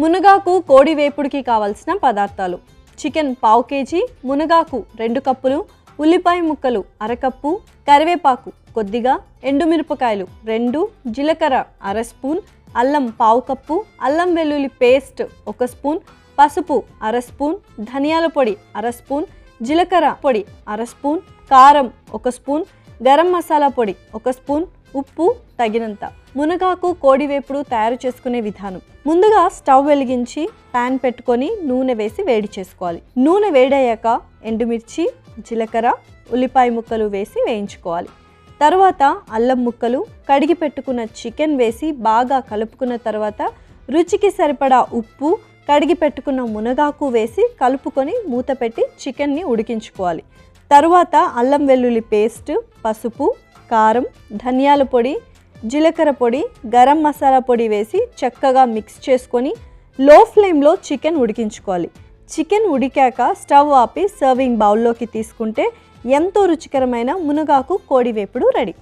మునగాకు కోడి వేపుడికి కావలసిన పదార్థాలు: చికెన్ పావు కేజీ, మునగాకు 2 కప్పులు, ఉల్లిపాయ ముక్కలు అరకప్పు, కరివేపాకు కొద్దిగా, ఎండుమిరపకాయలు 2, జీలకర్ర అర స్పూన్, అల్లం పావు కప్పు, అల్లం వెల్లుల్లి పేస్ట్ 1 స్పూన్, పసుపు అర స్పూన్, ధనియాల పొడి అర స్పూన్, జీలకర్ర పొడి అర స్పూన్, కారం 1 స్పూన్, గరం మసాలా పొడి 1 స్పూన్, ఉప్పు తగినంత. మునగాకు కోడి వేపుడు తయారు చేసుకునే విధానం: ముందుగా స్టవ్ వెలిగించి పాన్ పెట్టుకొని నూనె వేసి వేడి చేసుకోవాలి. నూనె వేడయ్యాక ఎండుమిర్చి, జీలకర్ర, ఉల్లిపాయ ముక్కలు వేసి వేయించుకోవాలి. తర్వాత అల్లం ముక్కలు, కడిగి పెట్టుకున్న చికెన్ వేసి బాగా కలుపుకున్న తర్వాత రుచికి సరిపడా ఉప్పు, కడిగి పెట్టుకున్న మునగాకు వేసి కలుపుకొని మూత పెట్టి చికెన్ని ఉడికించుకోవాలి. తరువాత అల్లం వెల్లుల్లి పేస్ట్, పసుపు, కారం, ధనియాల పొడి, జీలకర్ర పొడి, గరం మసాలా పొడి వేసి చక్కగా మిక్స్ చేసుకొని లో ఫ్లేమ్లో చికెన్ ఉడికించుకోవాలి. చికెన్ ఉడికాక స్టవ్ ఆపి సర్వింగ్ బౌల్లోకి తీసుకుంటే ఎంతో రుచికరమైన మునగాకు కోడి వేపుడు రెడీ.